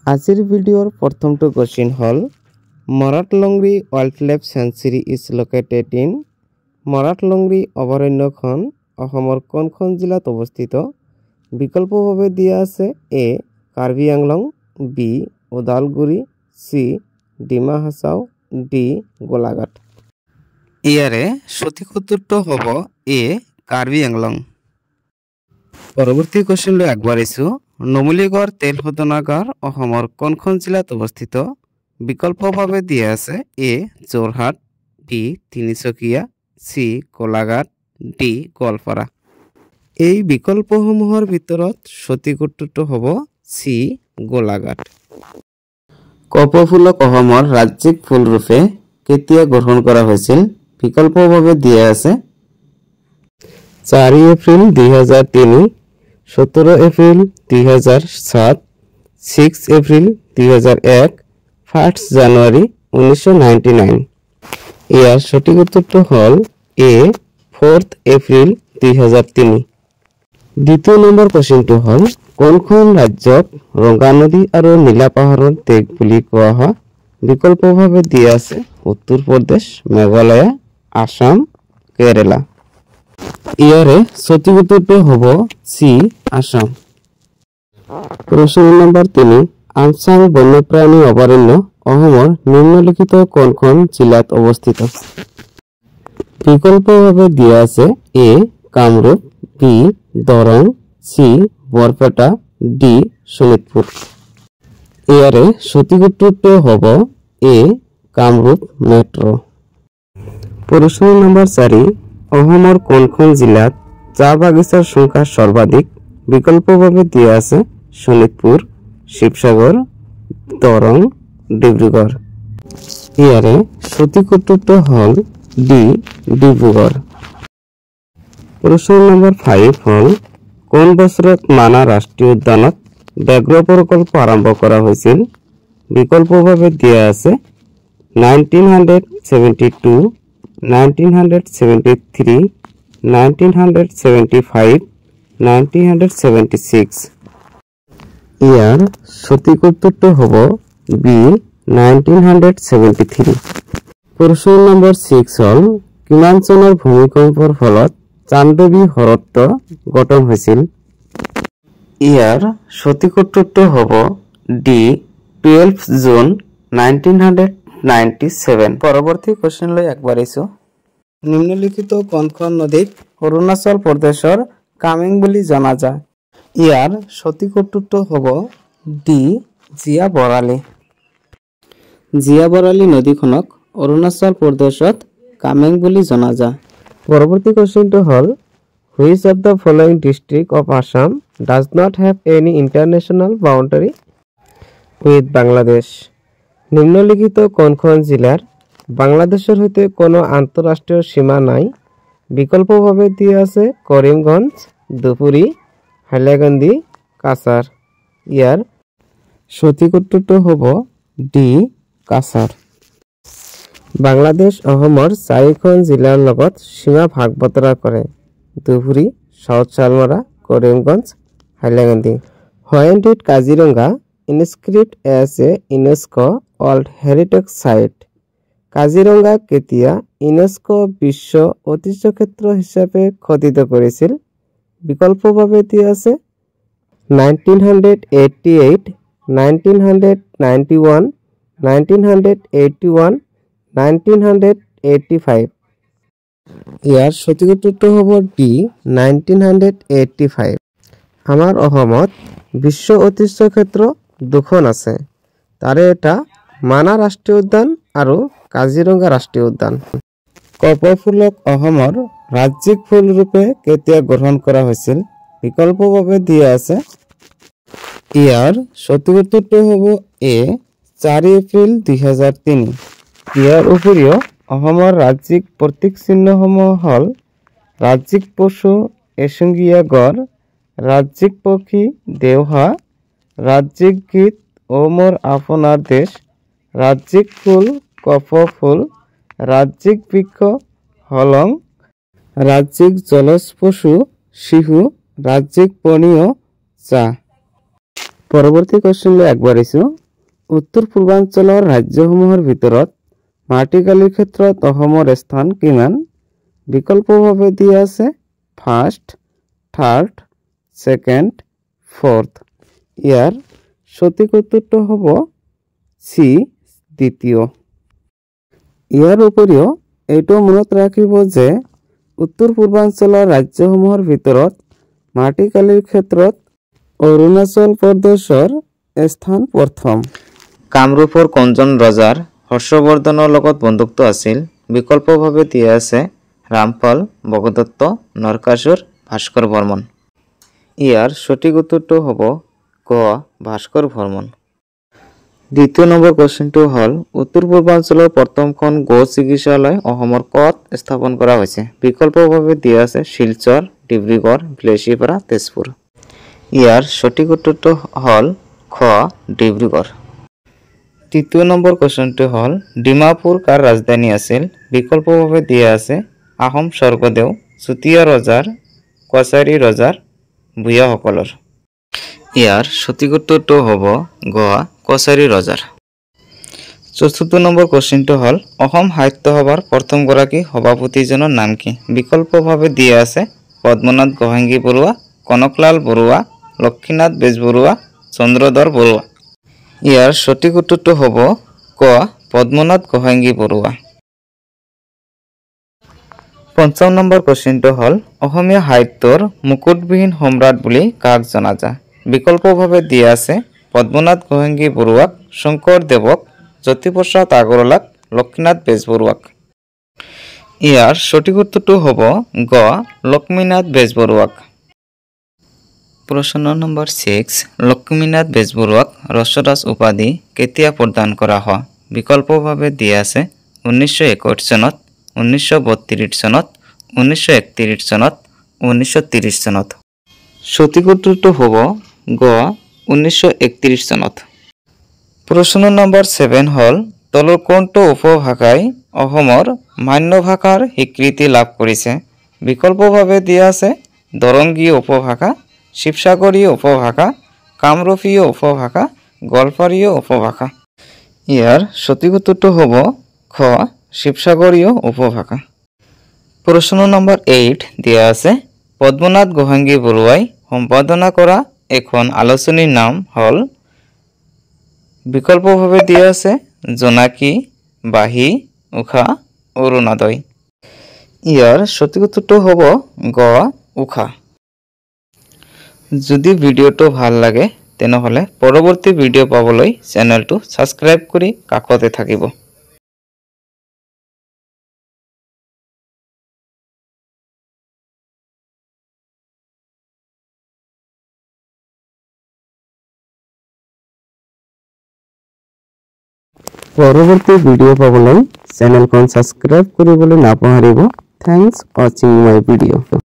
আজিৰ ভিডিঅ'ৰ প্ৰথমটো কোৱেশ্চন হ'ল Marat Longri wildlife sanctuary is located in Marat Longri অভয়াৰণ্যখন অসমৰ কোনখন জিলাত অৱস্থিত বিকল্পভাৱে দিয়া আছে A Karbi Anglong B Udalguri C Dima Hasao D Golaghat ইয়াৰে সঠিক উত্তৰটো হ'ব এ কাৰ্বি আংলং পৰৱৰ্তী কোৱেশ্চনলৈ আগবাঢ়িছো নুমলীগড় তেল শোধনাগাৰ অসমৰ কোনখন জিলাত অৱস্থিত বিকল্পভাৱে দিয়া আছে এ যোৰহাট বি তিনিচুকীয়া সি গোলাঘাট ডি গোৱালপাৰা এই বিকল্পসমূহৰ ভিতৰত সঠিক উত্তৰটো হ'ব সি গোলাঘাট কপৌফুলক অসমৰ ৰাজ্যিক ফুল ৰূপে কেতিয়া গ্ৰহণ কৰা হৈছিল বিকল্পভাৱে দিয়া আছে 4 এপ্ৰিল 2003 17 এপ্ৰিল 2007 6 এপ্ৰিল 2001 1 জানুৱাৰী 1999 ইয়াৰ সঠিক উত্তৰটো হ'ল এ 4 এপ্ৰিল 2003 দ্বিতীয় নম্বৰ কোৱেশ্চনটো হ'ল কোনখন ৰাজ্যক ৰঙা নদী আৰু নীলা পাহাৰৰ দেশ বুলি কোৱা হয় বিকল্পভাৱে দিয়া আছে উত্তৰ প্ৰদেশ মেঘালয় আসাম কেৰালা ইয়াৰে সঠিক উত্তৰটো হ'ব সি আসাম প্ৰশ্ন নম্বৰ 3 আমচাং বন্যপ্ৰাণী অভয়াৰণ্য অসমৰ নিম্নলিখিত কোনখন জিলাত অৱস্থিত বিকল্পভাৱে দিয়া আছে এ কামৰূপ বি দৰং সি বৰপেটা ডি শোণিতপুৰ ইয়াৰে সঠিক উত্তৰটো হ'ব এ কামৰূপ মেট্ৰ প্ৰশ্ন নম্বৰ 4 অসমৰ কোনখন জিলাত চাহ বাগিচাৰ সংখ্যা সৰ্বাধিক বিকল্পভাৱে দিয়া আছে শোণিতপুৰ শিৱসাগৰ দৰং ডিব্ৰুগড় ইয়াৰে সঠিক উত্তৰটো হ'ল ডি ডিব্ৰুগড় প্ৰশ্ন নম্বৰ 5 হ'ল কোন বছৰত মানাহ ৰাষ্ট্ৰীয় উদ্যানত ব্যাঘ্ৰ প্ৰকল্প আৰম্ভ কৰা হৈছিল বিকল্পভাৱে দিয়া আছে 1972 1973 1975 1976 ইয়াৰ সঠিক উত্তৰটো হ'ব বি 1973 প্ৰশ্ন নম্বৰ 6 হ'ল কিমান চনৰ ভূমিকম্পৰ ফলত চান্দবী হ্ৰদ গঠন হৈছিল ইয়াৰ সঠিক উত্তৰটো হ'ব ডি 12 জুন 1997 পৰৱৰ্তী কোৱেশ্চনলৈ আগবাঢ়িছো নিম্নলিখিত কোনখন নদীক অৰুণাচল প্ৰদেশৰ কামেং বুলি জনা যায় ইয়াৰ সঠিক উত্তৰটো হ'ব ডি জিয়া বৰালি নদীখনক অৰুণাচল প্ৰদেশত কামেং বুলি জনা যায় পৰৱৰ্তী কোৱেশ্চনটো হ'ল which of the following district of Assam does not have any international boundary with Bangladesh নিম্নলিখিত কোনখন জিলাৰ বাংলাদেশৰ সৈতে কোনো আন্তঃৰাষ্ট্ৰীয় সীমা নাই বিকল্পভাৱে দিয়া আছে কৰিমগঞ্জ দুপুৰী হাইলাকান্দি কাছাৰ ইয়াৰ সঠিক উত্তৰটো হ'ব ডি কাছাৰ বাংলাদেশ অসমৰ 4খন জিলাৰ লগত সীমা ভাগ বতৰা কৰে দুপুৰী south Salmara Karimganj Hailakandi When did Kaziranga inscribed as a UNESCO World Heritage Site Kaziranga কেতিয়া ইউনেস্কো বিশ্ব ঐতিহ্য ক্ষেত্ৰ হিচাপে ঘোষিত কৰিছিল বিকল্পভাৱে দিয়া আছে 1988 1991 1981 1985 ইয়াৰ সঠিক উত্তৰটো হ'ব ডি 1985 আমাৰ অসমত বিশ্ব ঐতিহ্য ক্ষেত্ৰ দুখন আছে তাৰে এটা মানাহ ৰাষ্ট্ৰীয় উদ্যান আৰু কাজিৰঙা ৰাষ্ট্ৰীয় উদ্যান কপৌফুলক অসমৰ ৰাজ্যিক ফুল ৰূপে কেতিয়া গ্ৰহণ কৰা হৈছিল বিকল্পভাৱে দিয়া আছে ইয়াৰ সঠিক উত্তৰটো হ'ব এ 4 এপ্ৰিল 2003 ইয়াৰ উপৰিও অসমৰ ৰাজ্যিক প্ৰতীক চিহ্নসমূহ হ'ল ৰাজ্যিক পশু এশিঙীয়া গড় ৰাজ্যিক পক্ষী দেওহা ৰাজ্যিক গীত ও মোৰ আপোনাৰ দেশ ৰাজ্যিক ফুল কপৌফুল ৰাজ্যিক বৃক্ষ হলং ৰাজ্যিক জলজ পশু শিহু ৰাজ্যিক পানীয় চাহ পৰৱৰ্তী কোৱেশ্চনলৈ আগবাঢ়িছো উত্তৰ পূৰ্বাঞ্চলৰ ৰাজ্যসমূহৰ ভিতৰত মাটিকালিৰ ক্ষেত্ৰত অসমৰ স্থান কিমান বিকল্পভাৱে দিয়া আছে ফাৰ্ষ্ট থাৰ্ড সেকেন্ড ফোৰ্থ ইয়াৰ সঠিক উত্তৰটো হ'ব সি দ্বিতীয় ইয়াৰ উপৰিও এইটো মনত ৰাখিব যে উত্তৰ পূৰ্বাঞ্চলৰ ৰাজ্যসমূহৰ ভিতৰত মাটিকালিৰ ক্ষেত্ৰত অৰুণাচল প্ৰদেশৰ স্থান প্ৰথম কামৰূপৰ কোনজন ৰজাৰ হৰ্ষবৰ্ধনৰ লগত বন্ধুত্ব আছিল বিকল্পভাৱে দিয়া আছে ৰামপাল ভগদত্ত নৰকাসুৰ ভাস্কৰ বৰ্মন ইয়াৰ সঠিক উত্তৰটো হ'ব ক ভাস্কৰ বৰ্মন দ্বিতীয় নম্বৰ কোৱেশ্চনটো হ'ল উত্তৰ পূৰ্বাঞ্চলৰ প্ৰথমখন গো চিকিৎসালয় অসমৰ ক'ত স্থাপন কৰা হৈছে বিকল্পভাৱে দিয়া আছে শিলচৰ ডিব্ৰুগড় বিলেচিপাৰা তেজপুৰ ইয়াৰ সঠিক উত্তৰটো হ'ল খ ডিব্ৰুগড় তৃতীয় নম্বৰ কোৱেশ্চনটো হ'ল ডিমাপুৰ কাৰ ৰাজধানী আছিল বিকল্পভাৱে দিয়া আছে আহোম স্বৰ্গদেউ চুতীয়া ৰজাৰ কছাৰী ৰজাৰ ভূঞাসকলৰ ইয়াৰ সঠিক উত্তৰটো হ'ব গ কছাৰী ৰজাৰ চতুৰ্থ নম্বৰ কোৱেশ্চনটো হ'ল অসম সাহিত্য সভাৰ প্ৰথমগৰাকী সভাপতিজনৰ নাম কি বিকল্পভাৱে দিয়া আছে পদ্মনাথ গোহাঞি বৰুৱা কনকলাল বৰুৱা লক্ষীনাথ বেজবৰুৱা চন্দ্ৰধৰ বৰুৱা ইয়াৰ সঠিক উত্তৰটো হ'ব ক পদ্মনাথ গোহাঞি বৰুৱা পঞ্চম নম্বৰ কোৱেশ্চনটো হ'ল অসমীয়া সাহিত্যৰ মুকুটবিহীন সম্ৰাট বুলি কাক জনা যায় বিকল্পভাৱে দিয়া আছে পদ্মনাথ গোহাঞি বৰুৱাক শংকৰদেৱক জ্যোতিপ্ৰসাদ আগৰৱালাক লক্ষ্মীনাথ বেজবৰুৱাক ইয়াৰ সঠিক উত্তৰটো হ'ব গ লক্ষ্মীনাথ বেজবৰুৱাক প্ৰশ্ন নম্বৰ 6 লক্ষ্মীনাথ বেজবৰুৱাক ৰসৰাজ উপাধি কেতিয়া প্ৰদান কৰা হয় বিকল্পভাৱে দিয়া আছে 1921 চনত 1932 চনত 1931 চনত 1930 চনত সঠিক উত্তৰটো হ'ব গ 1931 চনত প্ৰশ্ন নম্বৰ 7 হ'ল তলৰ কোনটো উপভাষাই অসমৰ মান্য ভাষাৰ স্বীকৃতি লাভ কৰিছে বিকল্পভাৱে দিয়া আছে দৰংগী উপভাষা শিৱসাগৰীয় উপভাষা কামৰূপীয় উপভাষা গোৱালপাৰীয় উপভাষা ইয়াৰ সঠিক উত্তৰটো হ'ব খ শিৱসাগৰীয় উপভাষা প্ৰশ্ন নম্বৰ 8 দিয়া আছে পদ্মনাথ গোহাঞি বৰুৱাই সম্পাদনা কৰা এখন আলোচনীৰ নাম হ'ল বিকল্পভাৱে দিয়া আছে জোনাকী বাহী উষা অৰুণোদয় ইয়াৰ সঠিক উত্তৰটো হ'ব গ উষা যদি ভিডিঅ'টো ভাল লাগে তেনেহলে পৰৱৰ্তী ভিডিঅ' পাবলৈ চেনেলটো সাবস্ক্ৰাইব কৰি কাষতে থাকিব পৰৱৰ্তী ভিডিঅ' পাবলৈ চেনেলখন সাবস্ক্ৰাইব কৰিবলৈ নাপাহৰিব থ্যাঙ্কস ওয়াচিং মাই ভিডিঅ